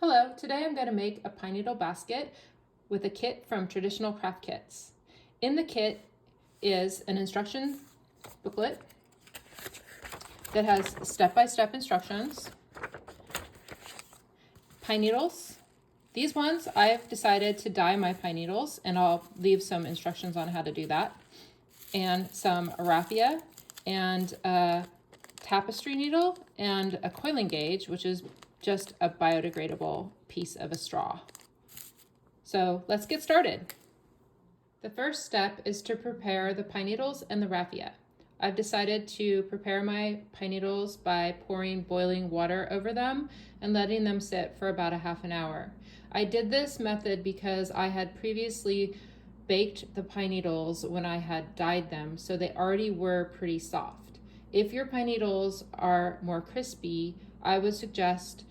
Hello, today I'm going to make a pine needle basket with a kit from Traditional Craft Kits. In the kit is an instruction booklet that has step-by-step instructions, pine needles. These ones I've decided to dye my pine needles, and I'll leave some instructions on how to do that, and some raffia and a tapestry needle and a coiling gauge, which is just a biodegradable piece of a straw. So let's get started. The first step is to prepare the pine needles and the raffia. I've decided to prepare my pine needles by pouring boiling water over them and letting them sit for about a half an hour. I did this method because I had previously baked the pine needles when I had dyed them, so they already were pretty soft. If your pine needles are more crispy, I would suggest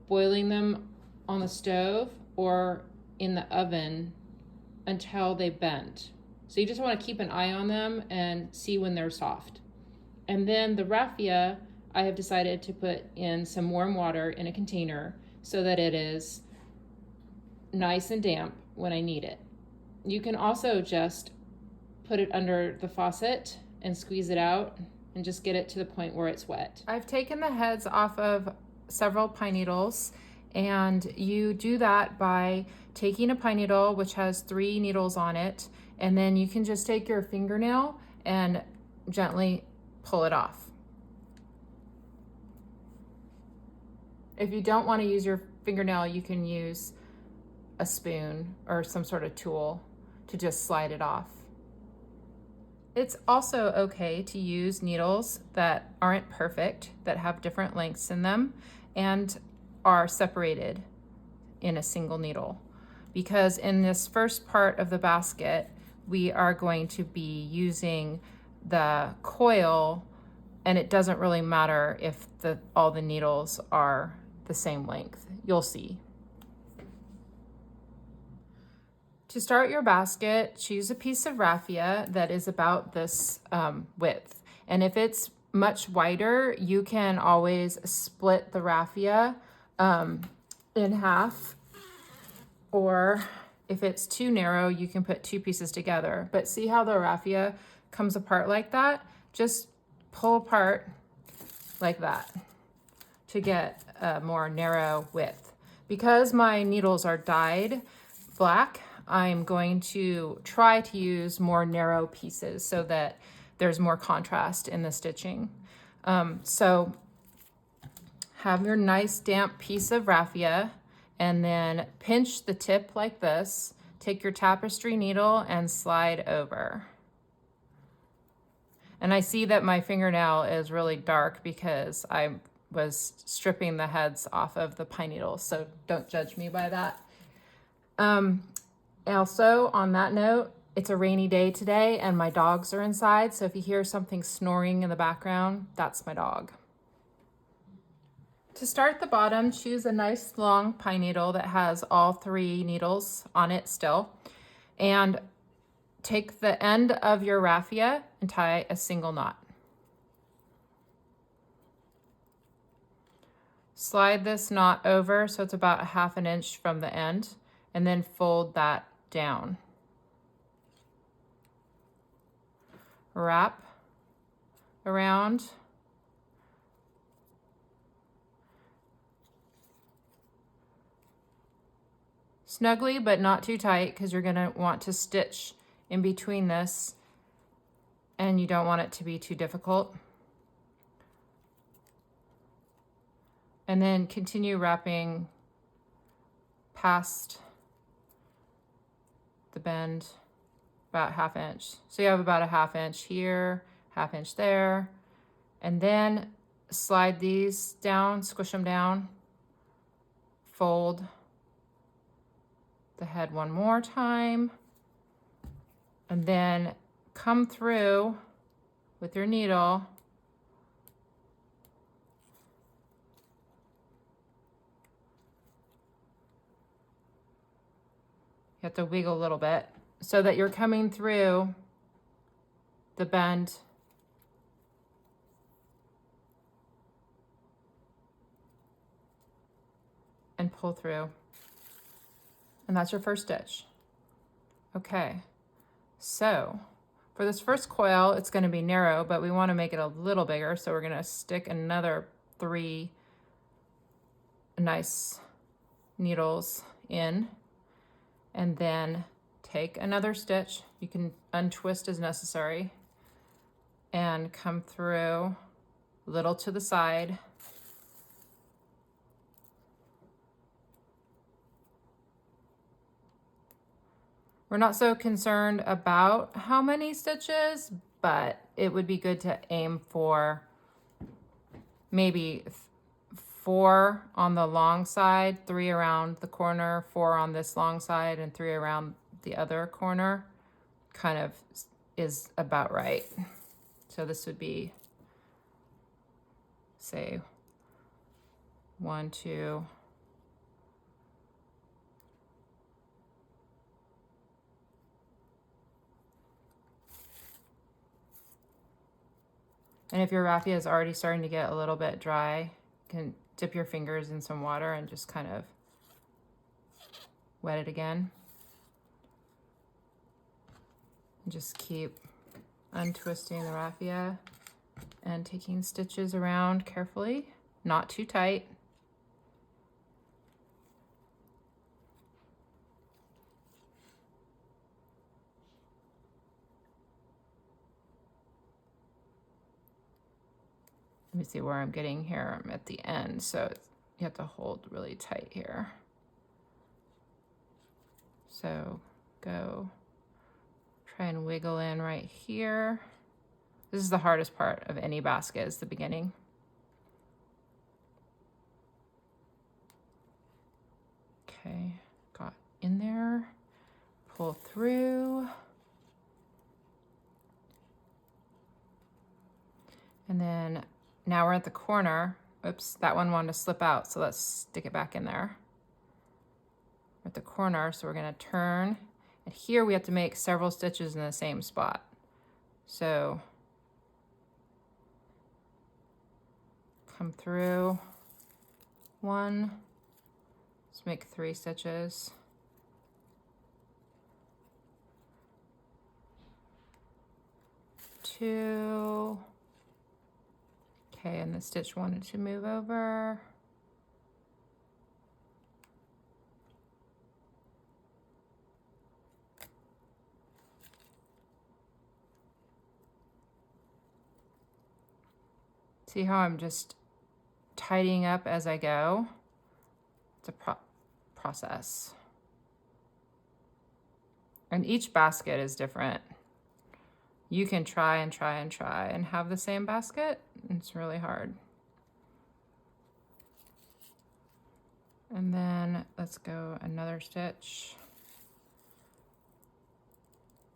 boiling them on the stove or in the oven until they bend. So you just want to keep an eye on them and see when they're soft. And then the raffia, I have decided to put in some warm water in a container so that it is nice and damp when I need it. You can also just put it under the faucet and squeeze it out and just get it to the point where it's wet. I've taken the heads off of several pine needles, and you do that by taking a pine needle which has 3 needles on it, and then you can just take your fingernail and gently pull it off. If you don't want to use your fingernail, you can use a spoon or some sort of tool to just slide it off. It's also okay to use needles that aren't perfect, that have different lengths in them and are separated in a single needle, because in this first part of the basket we are going to be using the coil, and it doesn't really matter if all the needles are the same length. You'll see. To start your basket, choose a piece of raffia that is about this width. And if it's much wider, you can always split the raffia in half. Or if it's too narrow, you can put 2 pieces together. But see how the raffia comes apart like that? Just pull apart like that to get a more narrow width. Because my needles are dyed black, I'm going to try to use more narrow pieces so that there's more contrast in the stitching. So have your nice damp piece of raffia and then pinch the tip like this. Take your tapestry needle and slide over. And I see that my fingernail is really dark because I was stripping the heads off of the pine needles, so don't judge me by that. Also, on that note, it's a rainy day today and my dogs are inside, so if you hear something snoring in the background, that's my dog. To start the bottom, choose a nice long pine needle that has all 3 needles on it still, and take the end of your raffia and tie a single knot. Slide this knot over so it's about 1/2 inch from the end, and then fold that down. Wrap around. Snugly, but not too tight, because you're going to want to stitch in between this and you don't want it to be too difficult. And then continue wrapping past the bend about 1/2 inch. So you have about a 1/2 inch here, 1/2 inch there, and then slide these down, squish them down, fold the head one more time, and then come through with your needle You have to wiggle a little bit so that you're coming through the bend and pull through. And that's your first stitch. Okay, so for this first coil, it's going to be narrow, but we want to make it a little bigger. So we're going to stick another 3 nice needles in, and then take another stitch. You can untwist as necessary and come through a little to the side. We're not so concerned about how many stitches, but it would be good to aim for maybe 4 on the long side, 3 around the corner, 4 on this long side, and 3 around the other corner. Kind of is about right. So this would be, say, 1, 2, and if your raffia is already starting to get a little bit dry, you can dip your fingers in some water and just kind of wet it again. And just keep untwisting the raffia and taking stitches around carefully, not too tight. Let me see where I'm getting here. I'm at the end, so you have to hold really tight here. So go try and wiggle in right here. This is the hardest part of any basket, is the beginning. Okay, got in there, pull through. And then now we're at the corner. Oops, that one wanted to slip out, so let's stick it back in there. We're at the corner, so we're gonna turn. And here we have to make several stitches in the same spot. So come through 1, let's make 3 stitches. 2, okay, and the stitch wanted to move over. See how I'm just tidying up as I go? It's a process. And each basket is different. You can try and try and try and have the same basket. It's really hard. And then let's go another stitch.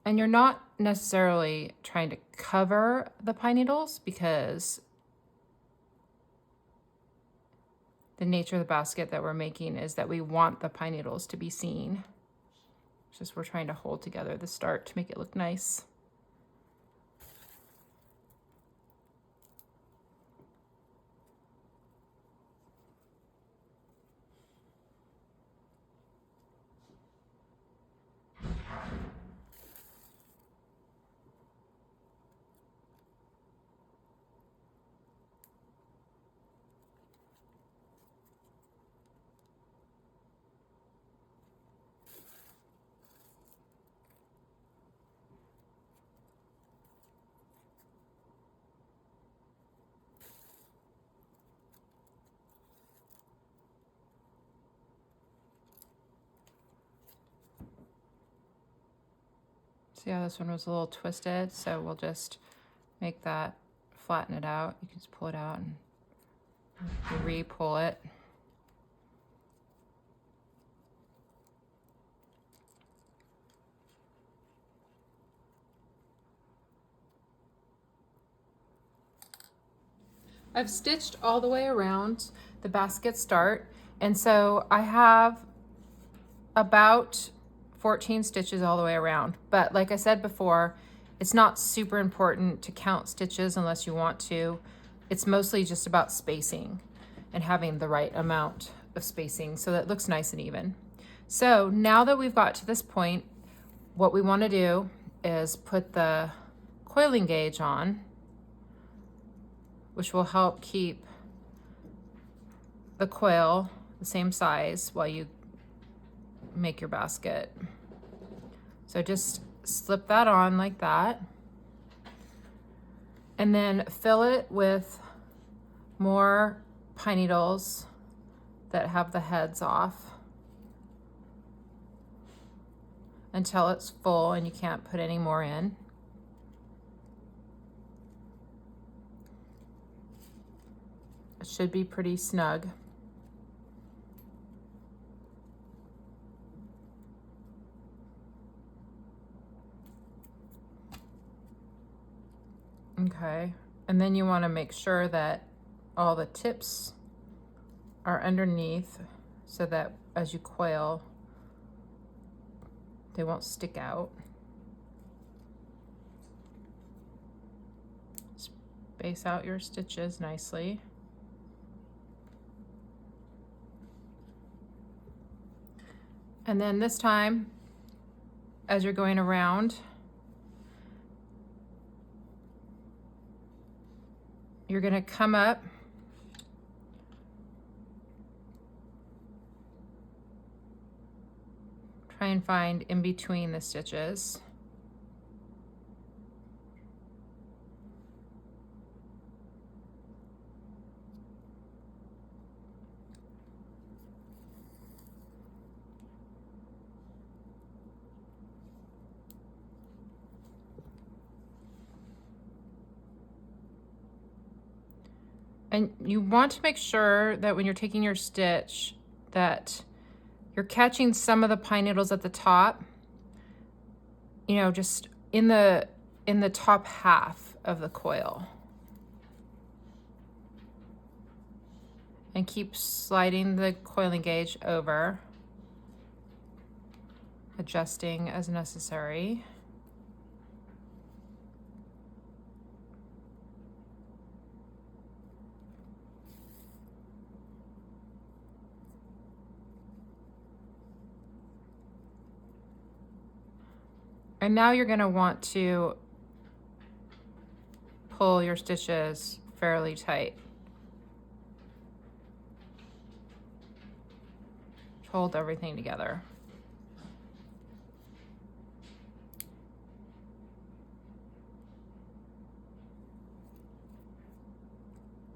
And you're not necessarily trying to cover the pine needles, because the nature of the basket that we're making is that we want the pine needles to be seen. It's just we're trying to hold together the start to make it look nice. See how this one was a little twisted? So we'll just make that, flatten it out. You can just pull it out and re-pull it. I've stitched all the way around the basket start, and so I have about 14 stitches all the way around. But like I said before, it's not super important to count stitches unless you want to. It's mostly just about spacing and having the right amount of spacing so that it looks nice and even. So now that we've got to this point, what we want to do is put the coiling gauge on, which will help keep the coil the same size while you make your basket. So just slip that on like that, and then fill it with more pine needles that have the heads off until it's full and you can't put any more in. It should be pretty snug. Okay, and then you want to make sure that all the tips are underneath so that as you coil, they won't stick out. Space out your stitches nicely. And then this time, as you're going around, you're going to come up try and find in between the stitches. And you want to make sure that when you're taking your stitch that you're catching some of the pine needles at the top, you know, just in the top half of the coil. And keep sliding the coiling gauge over, adjusting as necessary. And now you're going to want to pull your stitches fairly tight. Hold everything together.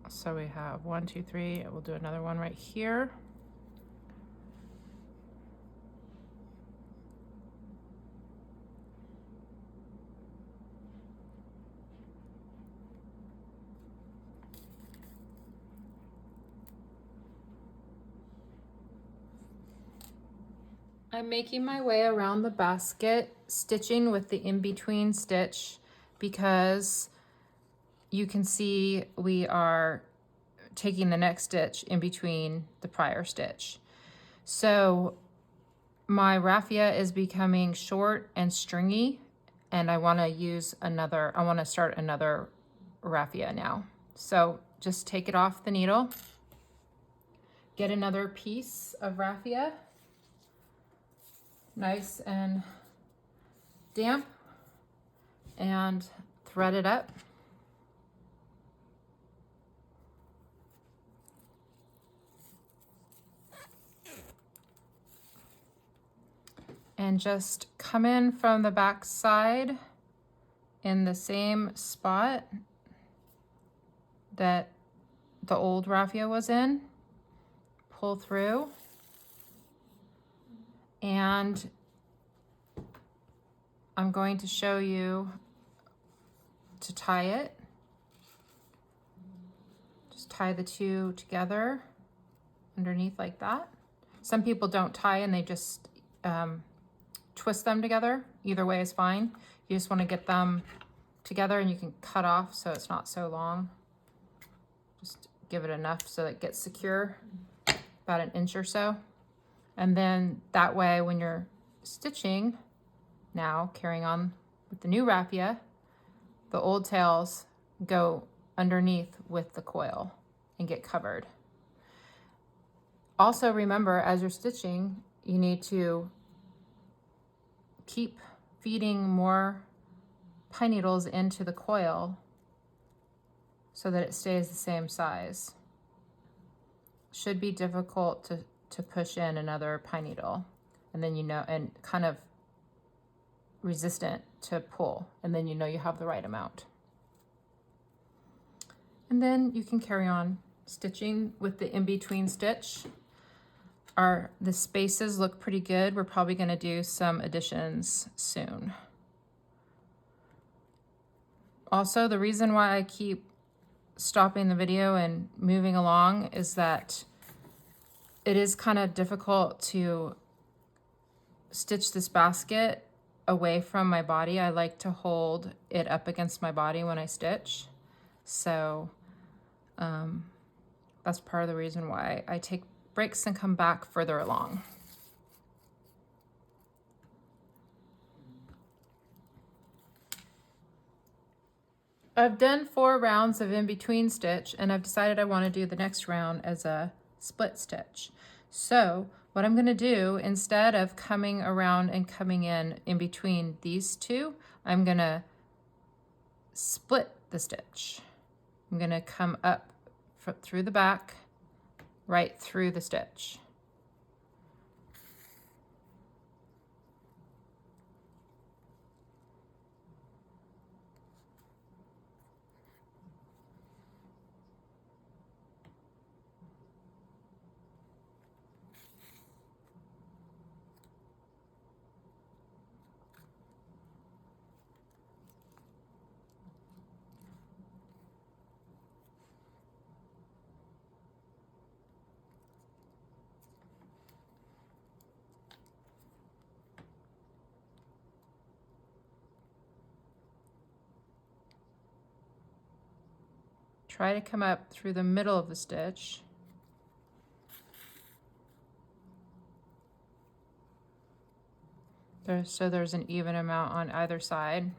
So we have 1, 2, 3, and we'll do another one right here. I'm making my way around the basket, stitching with the in-between stitch because you can see we are taking the next stitch in between the prior stitch. So my raffia is becoming short and stringy, and I want to start another raffia now. So just take it off the needle, get another piece of raffia, nice and damp, and thread it up. And just come in from the back side in the same spot that the old raffia was in. Pull through. And I'm going to show you to tie it. Just tie the two together underneath like that. Some people don't tie and they just twist them together. Either way is fine. You just want to get them together and you can cut off so it's not so long. Just give it enough so it gets secure, about an inch or so. And then that way when you're stitching, now carrying on with the new raffia, the old tails go underneath with the coil and get covered. Also remember, as you're stitching, you need to keep feeding more pine needles into the coil so that it stays the same size. Should be difficult to push in another pine needle, and then you know, and kind of resistant to pull, and then you know you have the right amount. And then you can carry on stitching with the in-between stitch. The spaces look pretty good. We're probably going to do some additions soon. Also, the reason why I keep stopping the video and moving along is that it is kind of difficult to stitch this basket away from my body. I like to hold it up against my body when I stitch. So that's part of the reason why I take breaks and come back further along. I've done 4 rounds of in-between stitch, and I've decided I want to do the next round as a split stitch. So what I'm going to do, instead of coming around and coming in between these two, I'm going to split the stitch. I'm going to come up through the back, right through the stitch. Try to come up through the middle of the stitch. So there's an even amount on either side.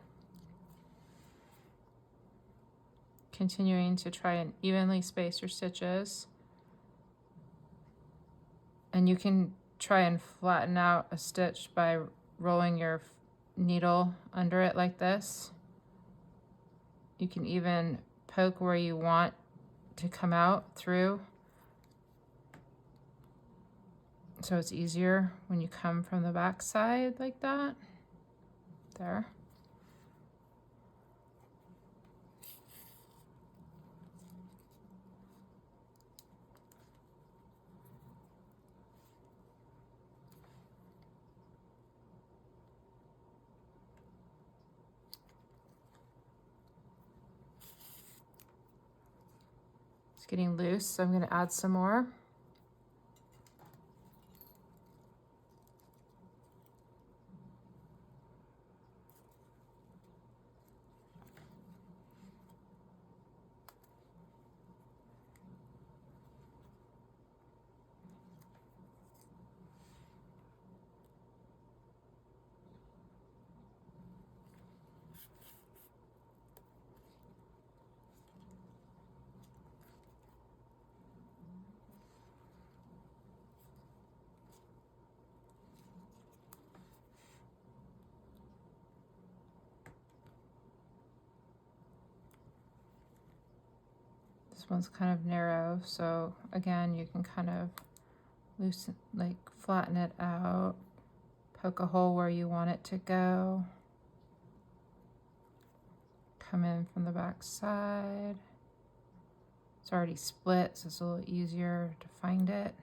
Continuing to try and evenly space your stitches. And you can try and flatten out a stitch by rolling your needle under it like this. You can even poke where you want to come out through, so it's easier when you come from the back side like that. There. Getting loose, so I'm going to add some more. This one's kind of narrow, so again, you can kind of loosen, like flatten it out, poke a hole where you want it to go, come in from the back side. It's already split, so it's a little easier to find it.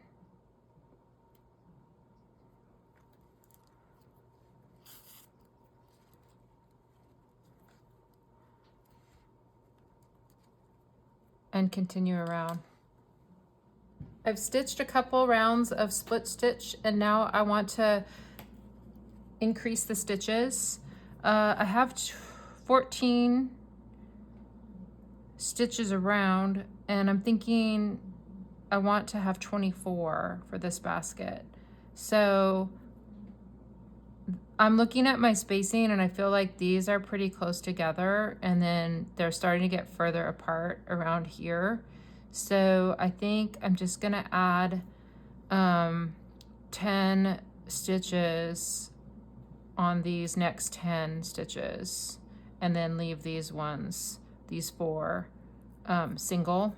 And continue around. I've stitched a couple rounds of split stitch, and now I want to increase the stitches. I have 14 stitches around, and I'm thinking I want to have 24 for this basket. So I'm looking at my spacing, and I feel like these are pretty close together, and then they're starting to get further apart around here. So I think I'm just gonna add 10 stitches on these next 10 stitches, and then leave these ones, these 4, single.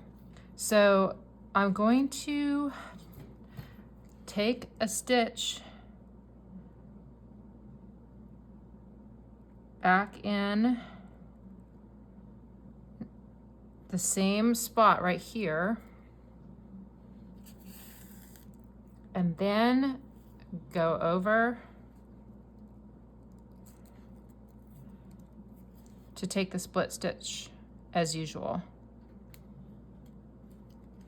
So I'm going to take a stitch back in the same spot right here, and then go over to take the split stitch as usual.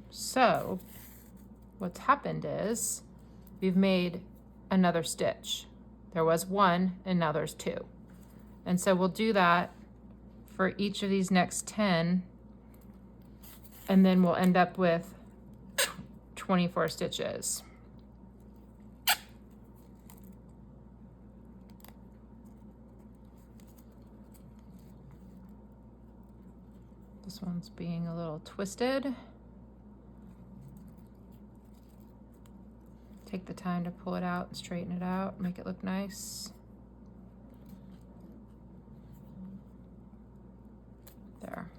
So what's happened is we've made another stitch. There was 1 and now there's 2. And so we'll do that for each of these next 10, and then we'll end up with 24 stitches. This one's being a little twisted. Take the time to pull it out and straighten it out, make it look nice. There.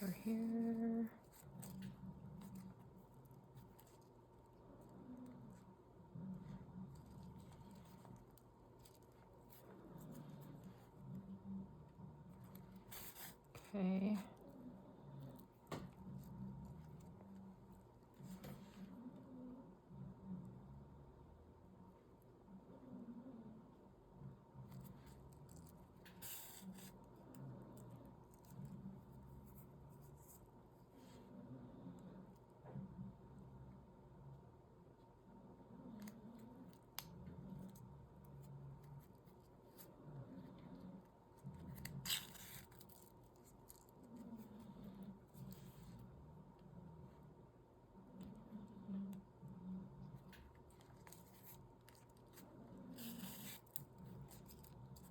Over here. Okay.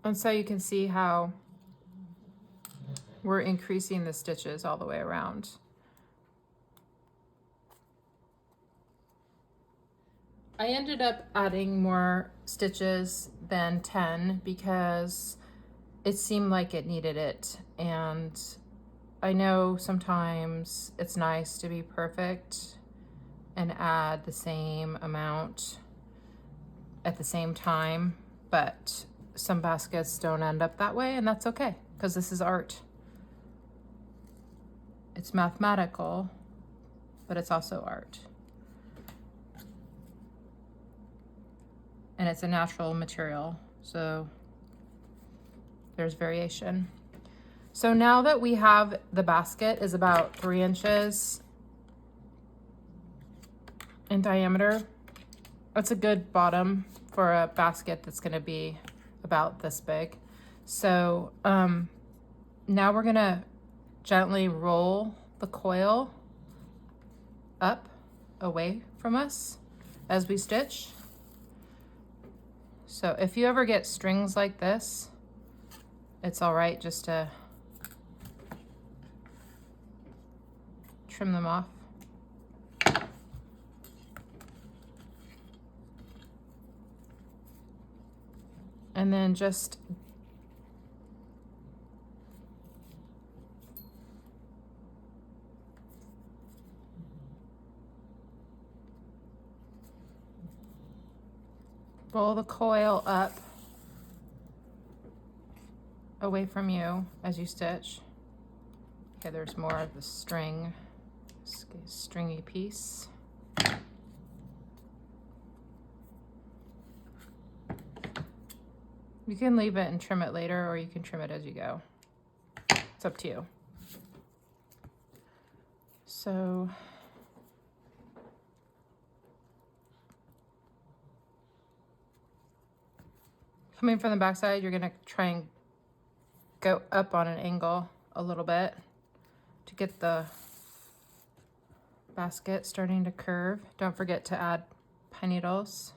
And so you can see how we're increasing the stitches all the way around. I ended up adding more stitches than 10 because it seemed like it needed it. And I know sometimes it's nice to be perfect and add the same amount at the same time, but some baskets don't end up that way, and that's okay, because this is art. It's mathematical, but it's also art. And it's a natural material, so there's variation. So now that we have, the basket is about 3 inches in diameter. That's a good bottom for a basket that's gonna be about this big. So now we're gonna gently roll the coil up away from us as we stitch. So if you ever get strings like this, it's all right just to trim them off. And then just roll the coil up away from you as you stitch. Okay, there's more of the string, stringy piece. You can leave it and trim it later, or you can trim it as you go. It's up to you. So coming from the back side, you're gonna try and go up on an angle a little bit to get the basket starting to curve. Don't forget to add pine needles.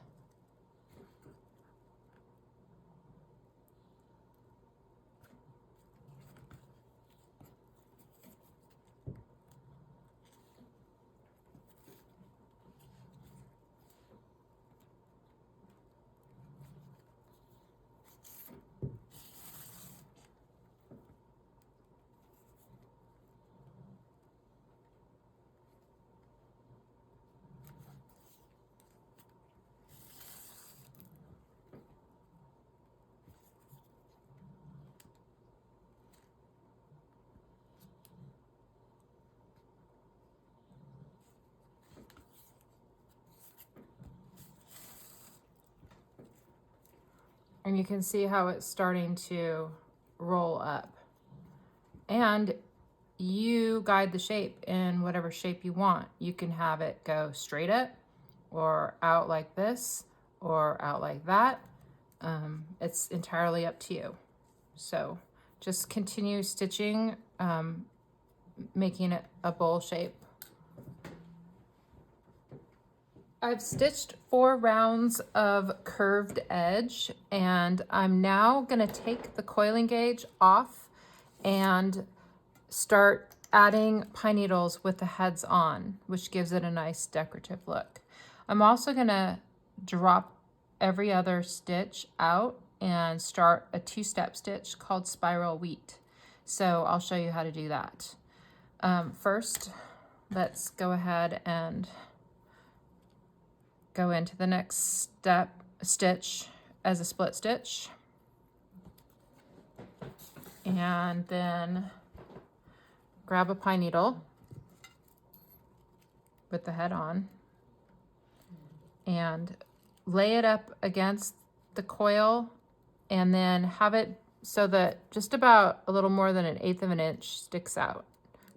And you can see how it's starting to roll up. And you guide the shape in whatever shape you want. You can have it go straight up or out like this or out like that. It's entirely up to you. So just continue stitching, making it a bowl shape. I've stitched 4 rounds of curved edge, and I'm now gonna take the coiling gauge off and start adding pine needles with the heads on, which gives it a nice decorative look. I'm also gonna drop every other stitch out and start a 2-step stitch called spiral wheat. So I'll show you how to do that. First, let's go ahead and go into the next stitch as a split stitch. And then grab a pine needle with the head on and lay it up against the coil, and then have it so that just about a little more than 1/8 of an inch sticks out,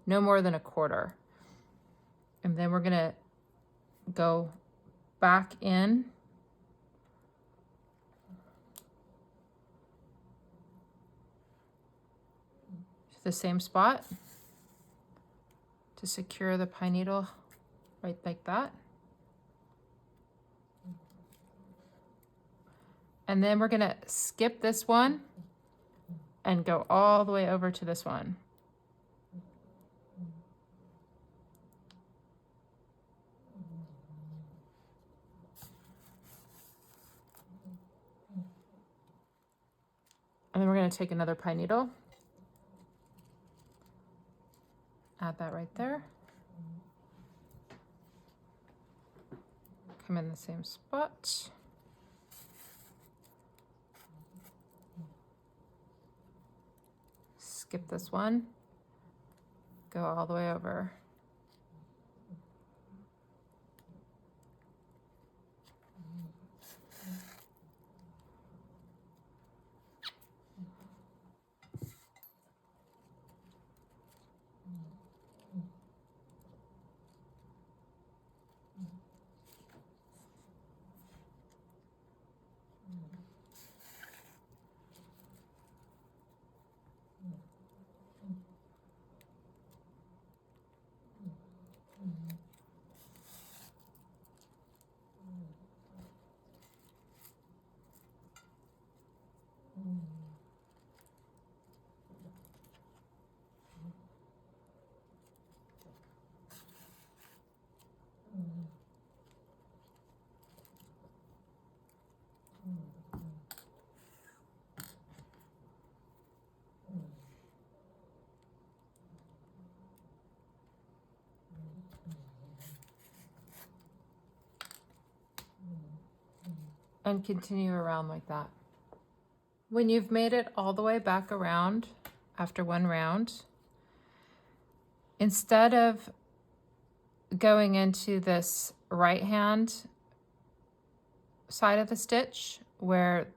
no more than 1/4. And then we're gonna go back in to the same spot to secure the pine needle right like that. And then we're gonna skip this one and go all the way over to this one. And then we're gonna take another pine needle, add that right there. Come in the same spot. Skip this one, go all the way over. And continue around like that. When you've made it all the way back around after 1 round, instead of going into this right hand side of the stitch where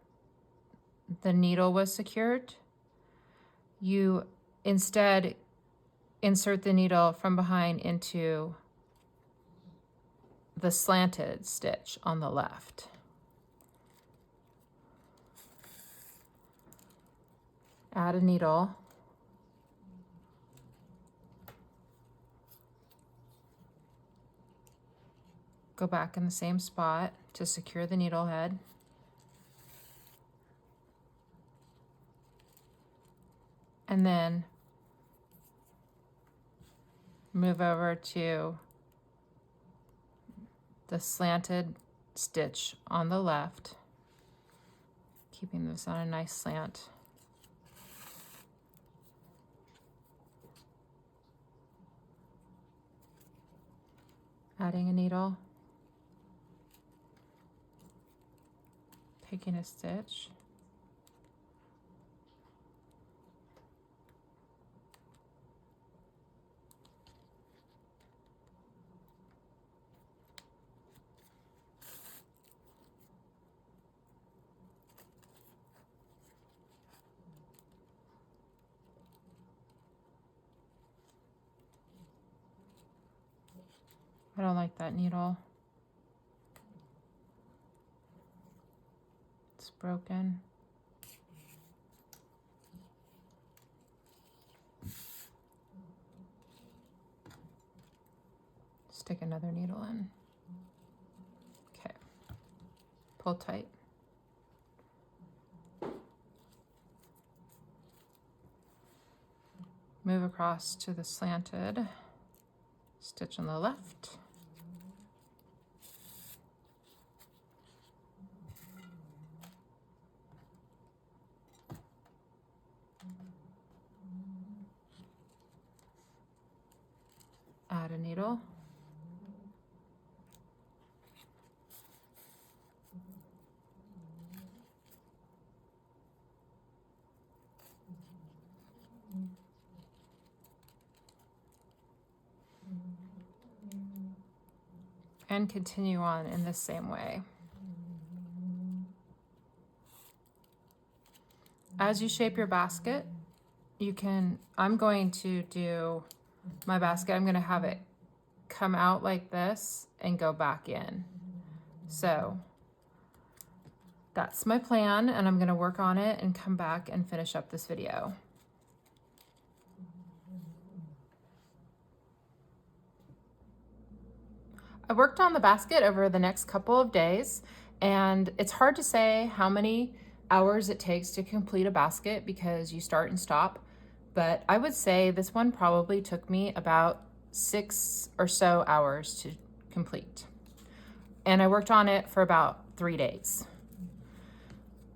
the needle was secured, you instead insert the needle from behind into the slanted stitch on the left. Add a needle. go back in the same spot to secure the needle head. And then move over to the slanted stitch on the left, keeping this on a nice slant. Adding a needle, picking a stitch, I don't like that needle. It's broken. Stick another needle in. Okay. Pull tight. Move across to the slanted stitch on the left. Add a needle. And continue on in the same way. As you shape your basket, I'm going to do my basket, I'm going to have it come out like this and go back in. So that's my plan, and I'm going to work on it and come back and finish up this video. I worked on the basket over the next couple of days, and it's hard to say how many hours it takes to complete a basket because you start and stop, but I would say this one probably took me about 6 or so hours to complete. And I worked on it for about 3 days.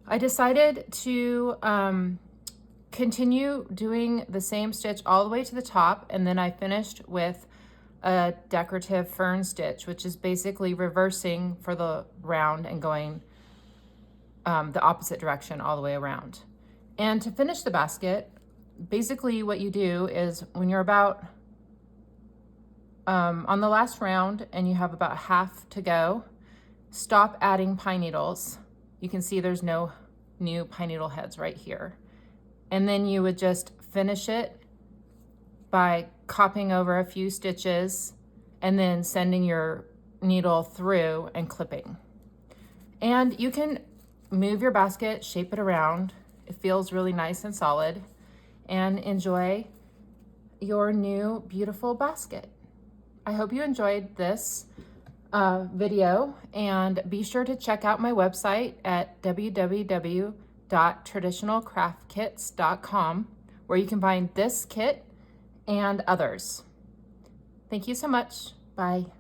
I decided to continue doing the same stitch all the way to the top, and then I finished with a decorative fern stitch, which is basically reversing for the round and going the opposite direction all the way around. And to finish the basket, basically what you do is when you're about on the last round and you have about half to go, stop adding pine needles. You can see there's no new pine needle heads right here. And then you would just finish it by copying over a few stitches and then sending your needle through and clipping. And you can move your basket, shape it around. It feels really nice and solid, and enjoy your new beautiful basket. I hope you enjoyed this video, and be sure to check out my website at www.traditionalcraftkits.com, where you can find this kit and others. Thank you so much. Bye.